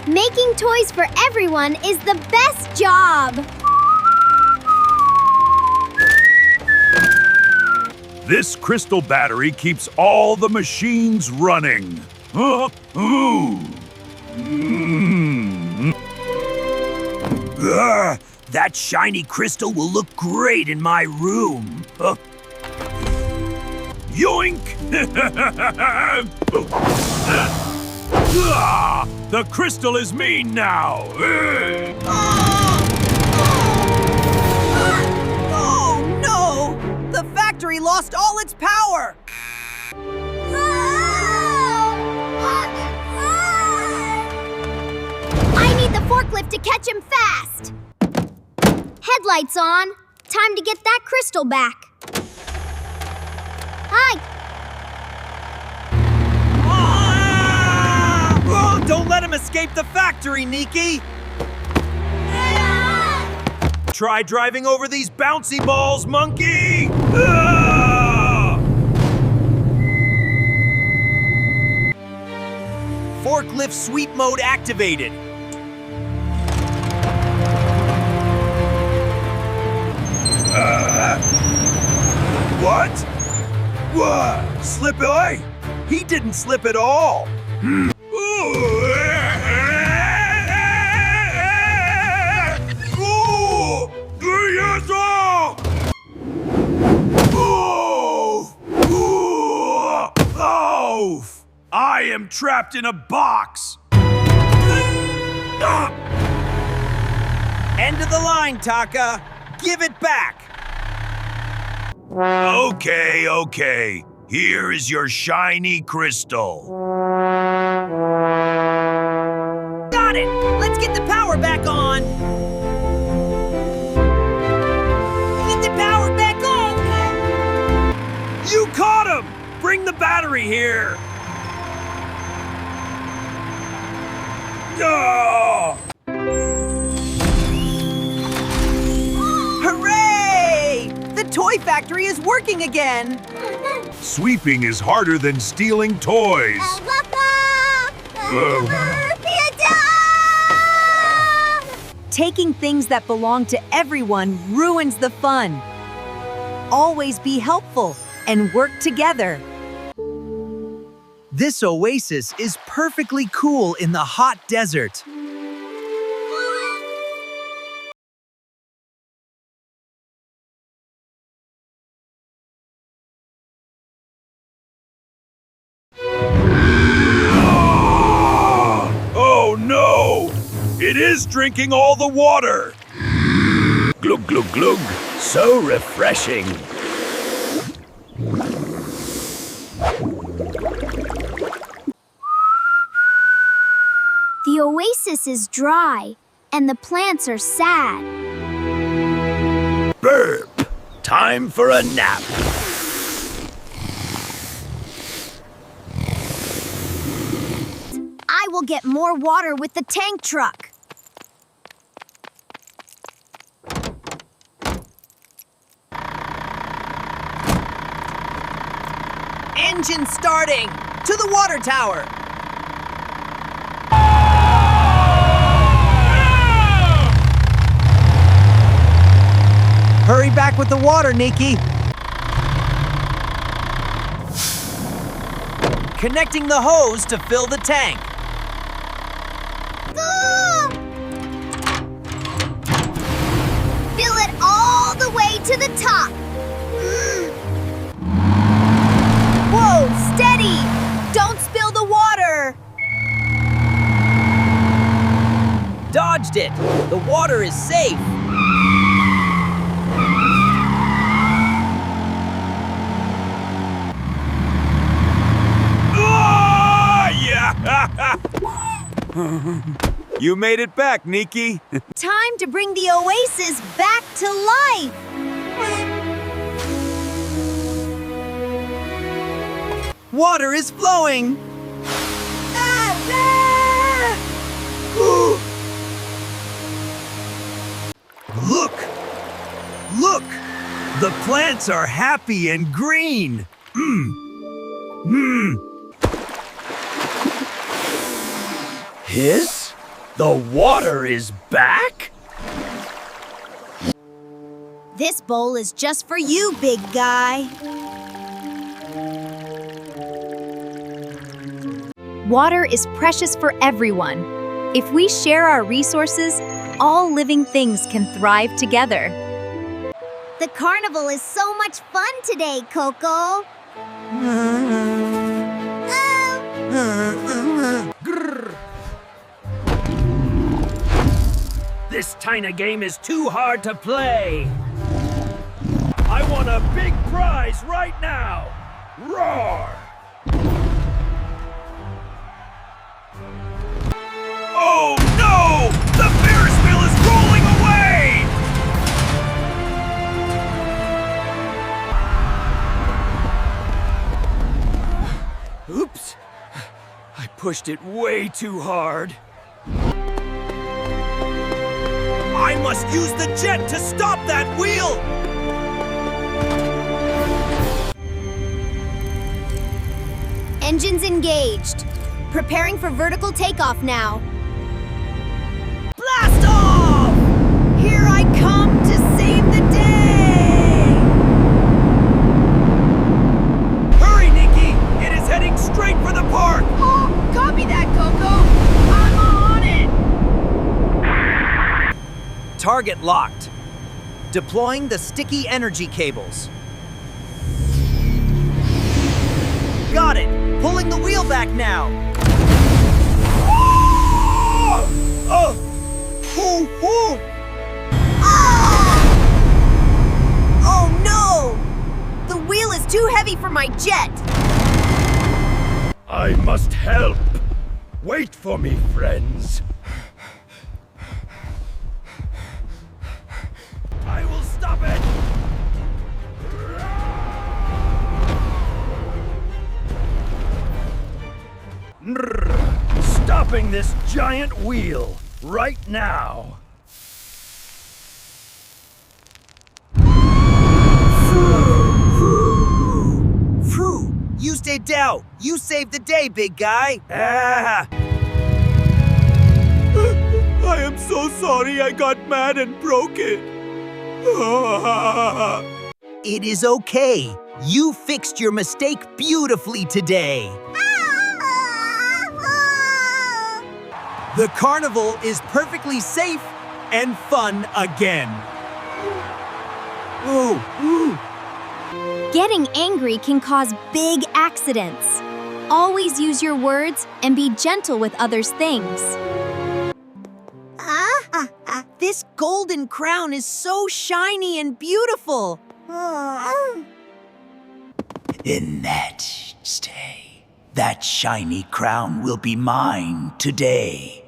Making toys for everyone is the best job! This crystal battery keeps all the machines running. That shiny crystal will look great in my room. Yoink! The crystal is mean now! Oh no! The factory lost all its power! I need the forklift to catch him fast! Headlights on. Time to get that crystal back. Hi! Oh, don't let him escape the factory, Niki! Try driving over these bouncy balls, monkey! Forklift sweep mode activated. What? What? Slip away? He didn't slip at all. I am trapped in a box. End of the line, Taka. Give it back. Okay. Here is your shiny crystal. Got it! Let's get the power back on! Get the power back on! You caught him! Bring the battery here! Oh! Hooray! The toy factory is working again! Sweeping is harder than stealing toys. Taking things that belong to everyone ruins the fun. Always be helpful and work together. This oasis is perfectly cool in the hot desert. Oh no! It is drinking all the water! Glug, glug, glug. So refreshing. The oasis is dry, and the plants are sad. Burp. Time for a nap. I will get more water with the tank truck. Engine starting! To the water tower! Hurry back with the water, Niki! Connecting the hose to fill the tank. Fill it all the way to the top. Whoa, steady! Don't spill the water! Dodged it! The water is safe! You made it back, Niki. Time to bring the oasis back to life! Water is flowing! Look! Look! The plants are happy and green! Hiss? The water is back? This bowl is just for you, big guy. Water is precious for everyone. If we share our resources, all living things can thrive together. The carnival is so much fun today, Coco. This Tina game is too hard to play. I want a big prize right now. Roar! Oh no! The Ferris wheel is rolling away! Oops. I pushed it way too hard. I must use the jet to stop that wheel! Engines engaged. Preparing for vertical takeoff now. Blast off! Here I come to save the day! Hurry, Niki! It is heading straight for the park! Oh, copy that, Coco! I'm on it! Target locked. Deploying the sticky energy cables. Got it! Pulling the wheel back now! Oh no! The wheel is too heavy for my jet! I must help. Wait for me, friends. I will stop it! Stopping this giant wheel right now. Phew! You stayed down! You saved the day, big guy! Ah! I am so sorry I got mad and broke it. It is okay. You fixed your mistake beautifully today. The carnival is perfectly safe and fun again. Ooh. Getting angry can cause big accidents. Always use your words and be gentle with others' things. This golden crown is so shiny and beautiful. In that stay, that shiny crown will be mine today.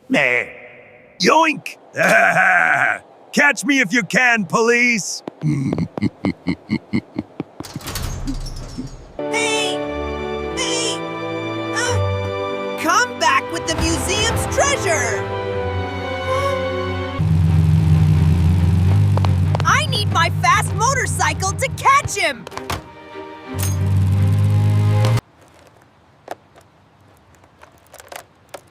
Meh. Yoink! Catch me if you can, police! Hey! Come back with the museum's treasure! I need my fast motorcycle to catch him!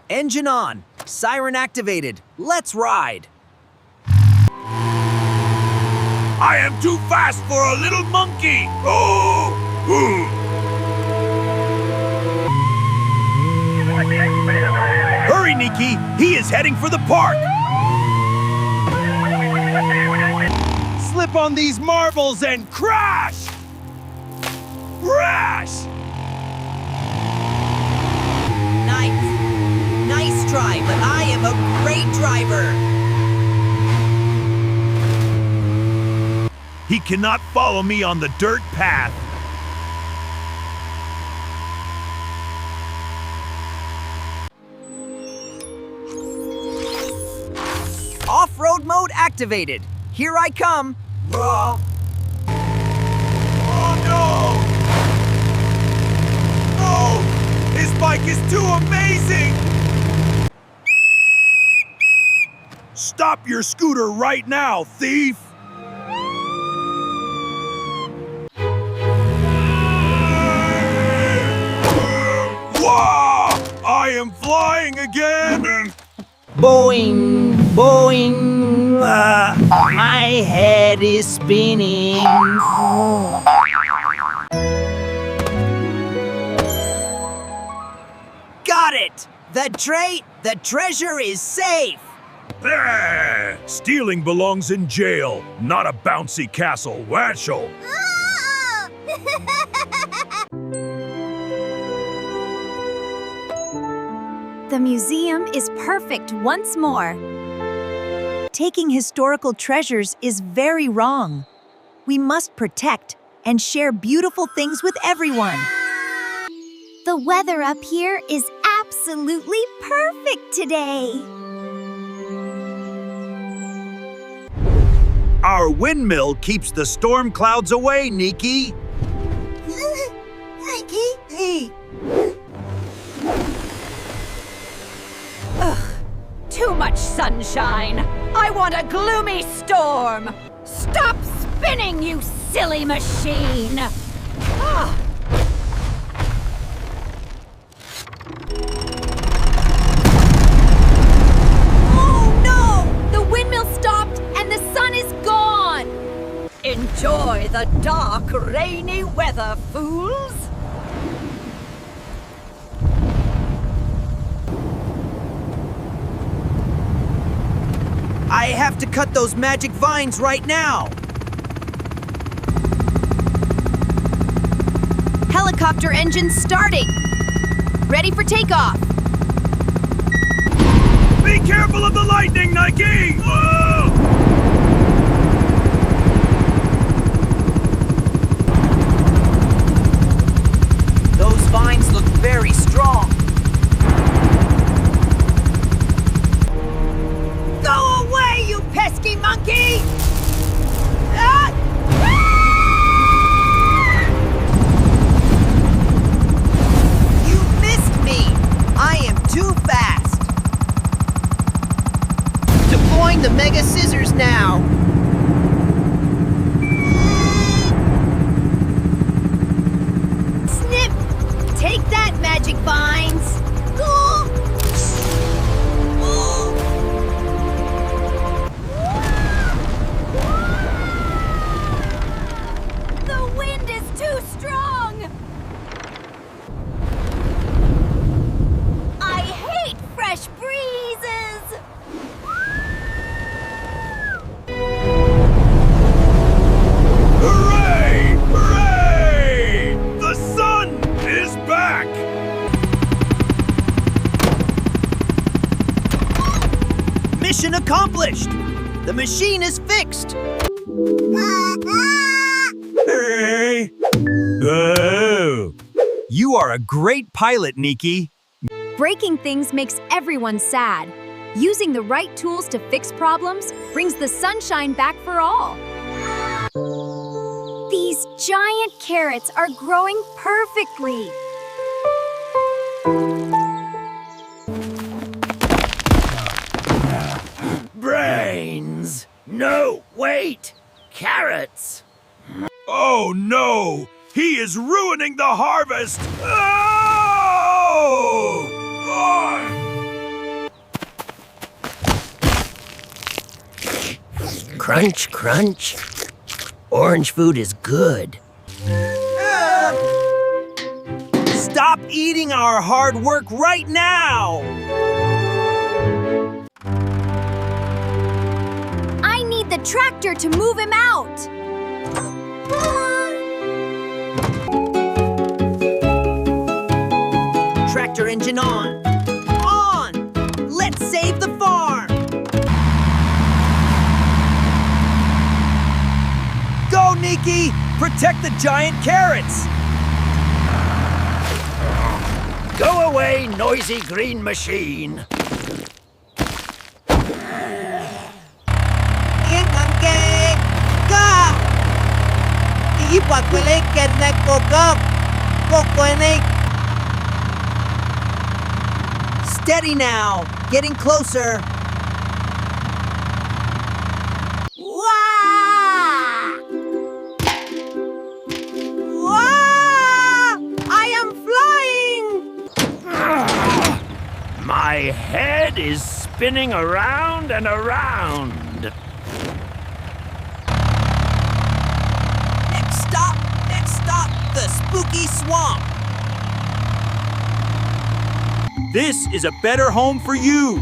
Engine on. Siren activated. Let's ride. I am too fast for a little monkey! Oh! Hurry, Niki! He is heading for the park! Slip on these marbles and crash! Crash! Nice try, but I am a great driver. He cannot follow me on the dirt path. Off-road mode activated. Here I come. Oh no! No! His bike is too amazing! Stop your scooter right now, thief! Wow! I am flying again! Boing, boing. My head is spinning. Got it! The treasure is safe! There! Stealing belongs in jail, not a bouncy castle. Watchel. The museum is perfect once more. Taking historical treasures is very wrong. We must protect and share beautiful things with everyone. The weather up here is absolutely perfect today. Our windmill keeps the storm clouds away, Niki. Hey. Too much sunshine. I want a gloomy storm. Stop spinning, you silly machine. Oh no! The windmill stopped and the sun is gone! Enjoy the dark, rainy weather, fools. I have to cut those magic vines right now. Helicopter engine starting. Ready for takeoff. Be careful of the lightning, Niki! Whoa! Those vines look very strong. Go away, you pesky monkey! You missed me! I am too fast! Deploying the Mega Scissors now! Snip! Take that, magic vines! The wind is too strong. I hate fresh breezes! Hooray! Hooray! The sun is back! Mission accomplished! The machine is fixed! Hey! Oh! You are a great pilot, Niki. Breaking things makes everyone sad. Using the right tools to fix problems brings the sunshine back for all. These giant carrots are growing perfectly. Brains! No, wait! Carrots! Oh no! He is ruining the harvest! Oh! Crunch, crunch. Orange food is good. Stop eating our hard work right now! I need the tractor to move him out. Tractor engine on! On! Let's save the farm! Go, Niki! Protect the giant carrots! Go away, noisy green machine. Steady now! Getting closer! My head is spinning around and around. Next stop, the spooky swamp. This is a better home for you.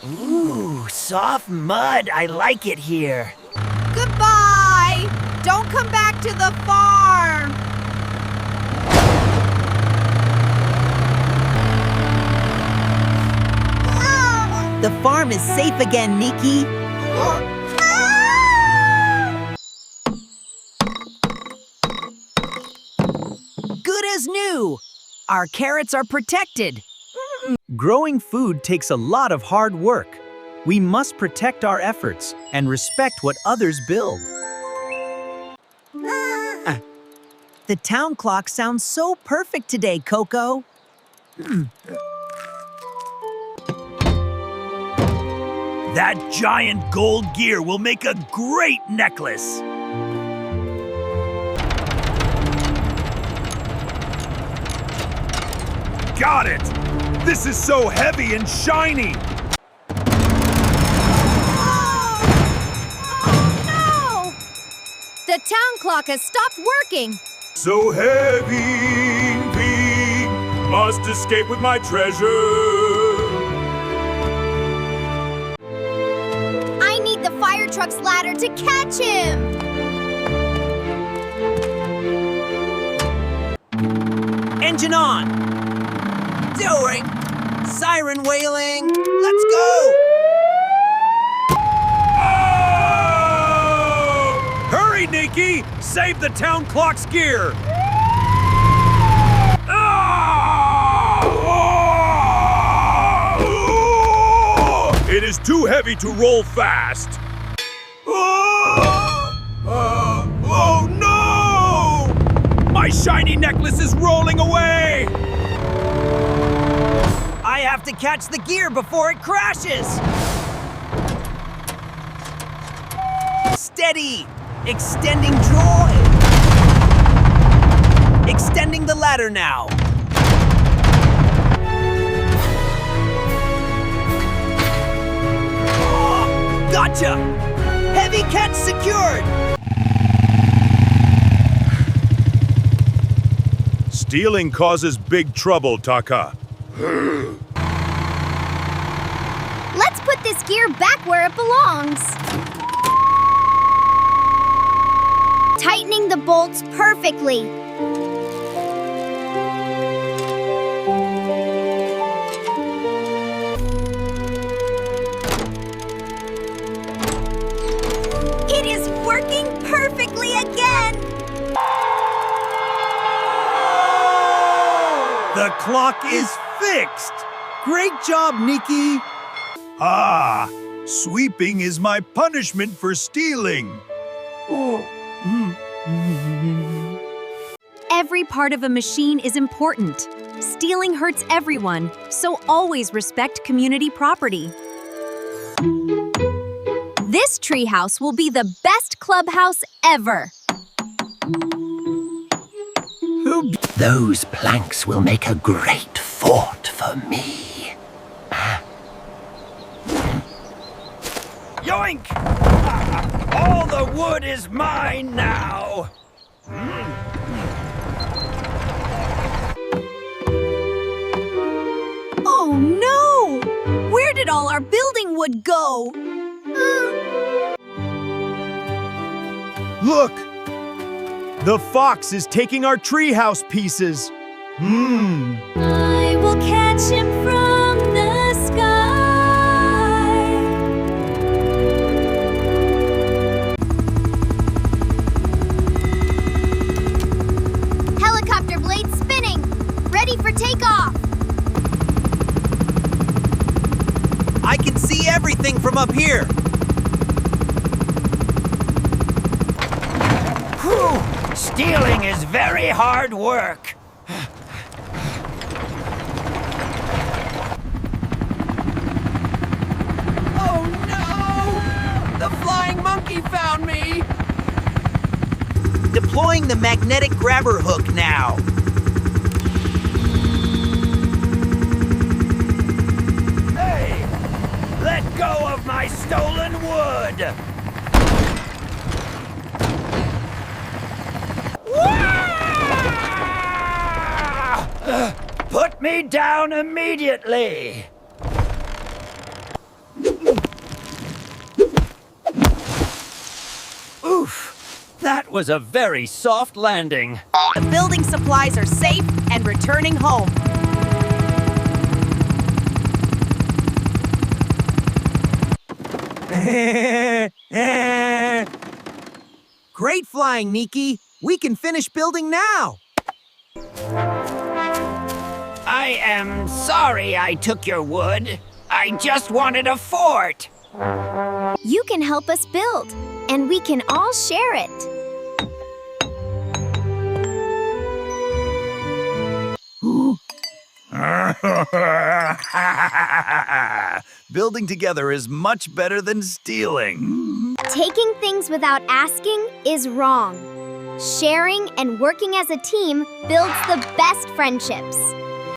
Ooh, soft mud. I like it here. Goodbye! Don't come back to the farm! The farm is safe again, Niki. Good as new. Our carrots are protected. Growing food takes a lot of hard work. We must protect our efforts and respect what others build. The town clock sounds so perfect today, Coco. That giant gold gear will make a great necklace. Got it! This is so heavy and shiny! No! The town clock has stopped working. So heavy, we must escape with my treasure. I need the fire truck's ladder to catch him. Engine on! Doing! Siren wailing! Let's go! Oh! Hurry, Niki! Save the town clock's gear! It is too heavy to roll fast. Oh no! My shiny necklace is rolling away! I have to catch the gear before it crashes! Steady! Extending joy! Extending the ladder now! Oh, gotcha! Heavy catch secured! Stealing causes big trouble, Taka. Let's put this gear back where it belongs. Tightening the bolts perfectly. It is working perfectly again. The clock is fixed! Great job, Niki. Ah, sweeping is my punishment for stealing. Every part of a machine is important. Stealing hurts everyone, so always respect community property. This treehouse will be the best clubhouse ever. Those planks will make a great fort for me. Yoink! All the wood is mine now! Oh no! Where did all our building wood go? Look! The fox is taking our treehouse pieces. I will catch him from the sky. Helicopter blades spinning. Ready for takeoff. I can see everything from up here! Whew! Stealing is very hard work. Oh no! The flying monkey found me! deploying the magnetic grabber hook now. Hey! Let go of my stolen wood! Put me down immediately! Oof! That was a very soft landing. The building supplies are safe and returning home. Great flying, Niki. We can finish building now. I am sorry I took your wood. I just wanted a fort. You can help us build, and we can all share it. Building together is much better than stealing. Taking things without asking is wrong. Sharing and working as a team builds the best friendships.